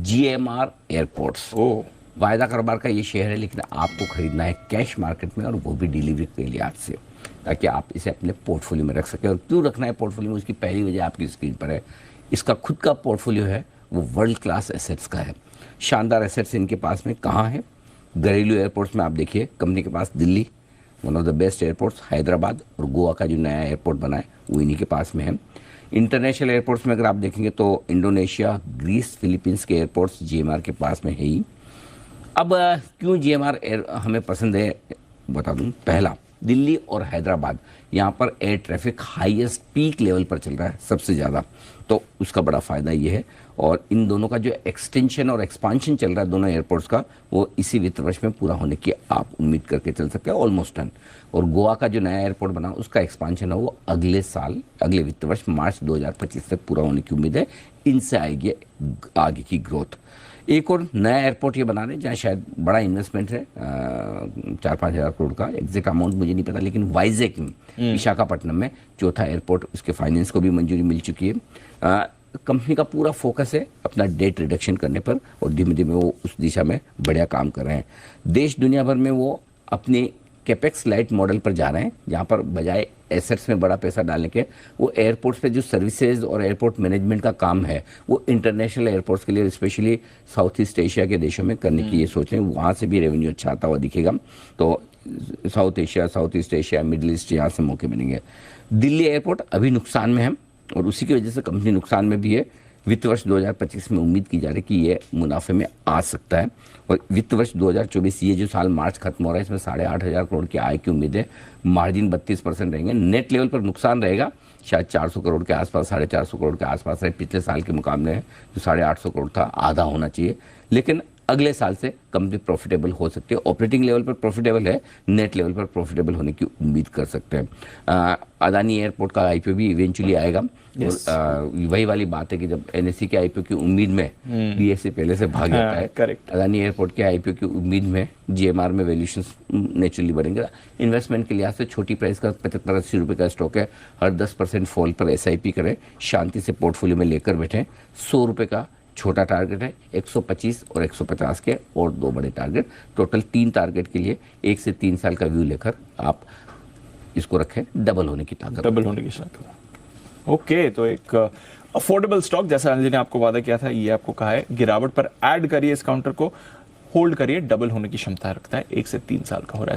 GMR airports. वायदा कारोबार का ये शेयर है, लेकिन आपको खरीदना है कैश मार्केट में, और वो भी डिलीवरी के लिए आज से, ताकि आप इसे अपने पोर्टफोलियो में रख सकें। और क्यों रखना है पोर्टफोलियो में, उसकी पहली वजह आपकी स्क्रीन पर है। इसका खुद का पोर्टफोलियो है, वो वर्ल्ड क्लास एसेट्स का है। शानदार एसेट्स इनके पास में कहाँ है? घरेलू एयरपोर्ट्स में आप देखिए, कंपनी के पास Delhi one of the best airports, Hyderabad और गोवा का जो नया एयरपोर्ट बना है वो इन्हीं के पास में है। इंटरनेशनल एयरपोर्ट्स में अगर आप देखेंगे तो इंडोनेशिया, ग्रीस, फिलीपींस के एयरपोर्ट्स GMR के पास में है ही। अब क्यों GMR एयर हमें पसंद है बता दूं। पहला, दिल्ली और हैदराबाद, यहाँ पर air traffic highest peak level पर चल रहा है सबसे ज़्यादा, तो उसका बड़ा फ़ायदा ये है। और इन दोनों का जो एक्सटेंशन और एक्सपांशन चल रहा है दोनों एयरपोर्ट्स का, वो इसी वित्त वर्ष में पूरा होने की आप उम्मीद करके चल सकते हैं, ऑलमोस्ट डन। और गोवा का जो नया एयरपोर्ट बना उसका एक्सपांशन है वो अगले साल, अगले वित्त वर्ष मार्च 2025 तक पूरा होने की उम्मीद है। इनसे आएगी आगे की ग्रोथ। एक और नया एयरपोर्ट ये बना रहे हैं जहाँ शायद बड़ा इन्वेस्टमेंट है, 4-5 हज़ार करोड़ का, एग्जैक्ट अमाउंट मुझे नहीं पता, लेकिन वाइजैक में विशाखापट्टनम में चौथा एयरपोर्ट, उसके फाइनेंस को भी मंजूरी मिल चुकी है। कंपनी का पूरा फोकस है अपना डेट रिडक्शन करने पर, और धीमे धीमे वो उस दिशा में बढ़िया काम कर रहे हैं। देश दुनिया भर में वो अपने कैपेक्स लाइट मॉडल पर जा रहे हैं, जहाँ पर बजाय एसेट्स में बड़ा पैसा डालने के, वो एयरपोर्ट्स पे जो सर्विसेज और एयरपोर्ट मैनेजमेंट का काम है वो इंटरनेशनल एयरपोर्ट्स के लिए, स्पेशली साउथ ईस्ट एशिया के देशों में करने की ये सोच रहे हैं। वहाँ से भी रेवेन्यू अच्छा आता हुआ दिखेगा, तो south Asia, south east Asia, middle east, यहाँ से मौके बनेंगे। दिल्ली एयरपोर्ट अभी नुकसान में है, और उसी की वजह से कंपनी नुकसान में भी है। वित्त वर्ष 2025 में उम्मीद की जा रही है कि ये मुनाफे में आ सकता है, और वित्त वर्ष 2024 ये जो साल मार्च खत्म हो रहा है, इसमें 8,500 करोड़ की आय की उम्मीद है। मार्जिन 32% रहेंगे। नेट लेवल पर नुकसान रहेगा शायद 400 करोड़ के आसपास, 450 करोड़ के आसपास है। पिछले साल के मुकाबले जो 850 करोड़ था, आधा होना चाहिए, लेकिन अगले साल से कंपनी प्रॉफिटेबल हो सकती है। ऑपरेटिंग लेवल पर प्रॉफिटेबल है, नेट लेवल पर प्रॉफिटेबल होने की उम्मीद कर सकते हैं। अदानी एयरपोर्ट का IPO भी इवेंचुअली आएगा। yes. वही वाली बात है कि जब NSE के IPO की उम्मीद में BSE पहले से भाग जाता है, करेक्ट। अदानी एयरपोर्ट के IPO की उम्मीद में GMR में वैल्यूएशंस नेचुरली बढ़ेंगे। इन्वेस्टमेंट के लिहाज से छोटी प्राइस का 75-80 रुपये का स्टॉक है। हर 10% फॉल पर SIP करें, शांति से पोर्टफोलियो में लेकर बैठें। 100 रुपये का छोटा टारगेट है, 125 और 150 के और 2 बड़े टारगेट, टोटल 3 टारगेट के लिए 1 से 3 साल का व्यू लेकर आप इसको रखें। डबल होने की ताकत, डबल होने की ताकत। ओके, तो एक अफोर्डेबल स्टॉक, जैसा अनिल जी ने आपको वादा किया था, ये आपको कहा है गिरावट पर ऐड करिए, इस काउंटर को होल्ड करिए, डबल होने की क्षमता रखता है, 1 से 3 साल का हो रहा है।